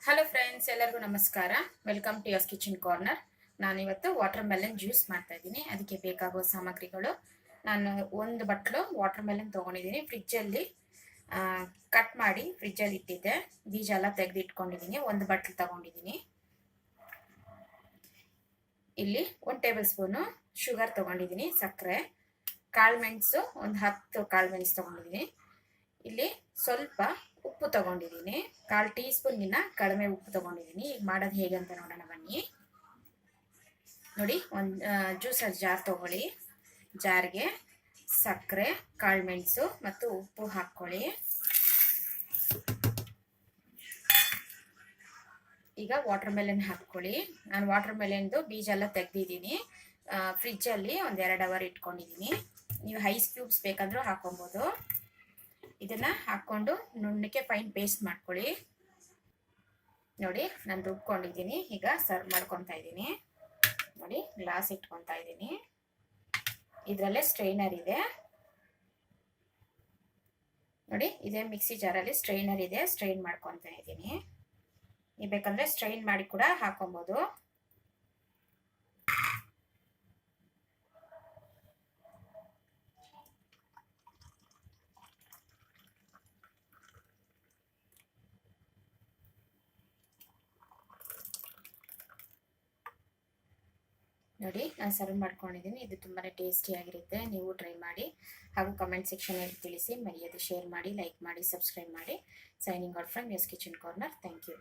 Hello friends, ಎಲ್ಲರಿಗೂ ನಮಸ್ಕಾರ. Welcome to Yas kitchen corner. ನಾನಿವತ್ತು ವಾಟರ್ ಮೆಲನ್ ಜ್ಯೂಸ್ ಮಾಡ್ತಾ ಇದ್ದೀನಿ. ಅದಕ್ಕೆ ಬೇಕಾಗುವ ಸಾಮಗ್ರಿಗಳು: ನಾನು ಒಂದು ಬಟ್ಲು ವಾಟರ್ ಮೆಲನ್ ತೊಗೊಂಡಿದ್ದೀನಿ. ಫ್ರಿಜ್ಜಲ್ಲಿ ಕಟ್ ಮಾಡಿ ಫ್ರಿಜ್ಜಲ್ಲಿ ಇಟ್ಟಿದ್ದೆ. ಬೀಜ ಎಲ್ಲ ತೆಗೆದು ಇಟ್ಕೊಂಡಿದ್ದೀನಿ. ಒಂದು ಬಟ್ಲು ತೊಗೊಂಡಿದ್ದೀನಿ. ಇಲ್ಲಿ 1 ಟೇಬಲ್ ಸ್ಪೂನು ಶುಗರ್ ತೊಗೊಂಡಿದ್ದೀನಿ, ಸಕ್ಕರೆ. ಕಾಳುಮೆಣಸು ಒಂದು 10 ಕಾಳುಮೆಣಸು ತೊಗೊಂಡಿದ್ದೀನಿ. ಇಲ್ಲಿ ಸ್ವಲ್ಪ ಉಪ್ಪು ತಗೊಂಡಿದ್ದೀನಿ, 1/4 ಟೀ ಸ್ಪೂನ್ಗಿನ್ನ ಕಡಿಮೆ ಉಪ್ಪು ತಗೊಂಡಿದ್ದೀನಿ. ಈಗ ಮಾಡೋದು ಹೇಗೆ ಅಂತ ನೋಡೋಣ ಬನ್ನಿ. ನೋಡಿ, ಒಂದು ಜ್ಯೂಸರ್ ಜಾರ್ ತಗೊಳ್ಳಿ. ಜಾರ್ಗೆ ಸಕ್ಕರೆ, ಕಾಳುಮೆಣಸು ಮತ್ತು ಉಪ್ಪು ಹಾಕ್ಕೊಳ್ಳಿ. ಈಗ ವಾಟರ್ ಮೆಲನ್ ಹಾಕ್ಕೊಳ್ಳಿ. ನಾನು ವಾಟರ್ ಮೆಲನ್ದು ಬೀಜ ಎಲ್ಲ ತೆಗ್ದಿದ್ದೀನಿ. ಫ್ರಿಜ್ಜಲ್ಲಿ ಒಂದು 2 ಅವರ್ ಇಟ್ಕೊಂಡಿದ್ದೀನಿ. ನೀವು ಐಸ್ ಕ್ಯೂಬ್ಸ್ ಬೇಕಂದ್ರೂ ಹಾಕೊಬೋದು. ಇದನ್ನ ಹಾಕೊಂಡು ನುಣ್ಣಕ್ಕೆ ಫೈನ್ ಪೇಸ್ಟ್ ಮಾಡ್ಕೊಳ್ಳಿ. ನೋಡಿ, ನಾನು ರುಬ್ಕೊಂಡಿದ್ದೀನಿ. ಈಗ ಸರ್ವ್ ಮಾಡ್ಕೊತಾ ಇದ್ದೀನಿ. ನೋಡಿ, ಗ್ಲಾಸ್ ಇಟ್ಕೊತಾ ಇದ್ದೀನಿ. ಇದರಲ್ಲೇ ಸ್ಟ್ರೈನರ್ ಇದೆ. ನೋಡಿ, ಇದೇ ಮಿಕ್ಸಿ ಜಾರಲ್ಲಿ ಸ್ಟ್ರೈನರ್ ಇದೆ. ಸ್ಟ್ರೈನ್ ಮಾಡ್ಕೊತಾ ಇದ್ದೀನಿ. ನೀವು ಬೇಕಂದ್ರೆ ಸ್ಟ್ರೈನ್ ಮಾಡಿ ಕೂಡ ಹಾಕೊಬೋದು. ನೋಡಿ, ನಾನು ಸರ್ವ್ ಮಾಡ್ಕೊಂಡಿದ್ದೀನಿ. ಇದು ತುಂಬಾ ಟೇಸ್ಟಿಯಾಗಿರುತ್ತೆ. ನೀವು ಟ್ರೈ ಮಾಡಿ ಹಾಗೂ ಕಮೆಂಟ್ ಸೆಕ್ಷನಲ್ಲಿ ತಿಳಿಸಿ. ಮರೆಯದೆ ಶೇರ್ ಮಾಡಿ, ಲೈಕ್ ಮಾಡಿ, ಸಬ್ಸ್ಕ್ರೈಬ್ ಮಾಡಿ. Signing out from Yas kitchen corner. Thank you.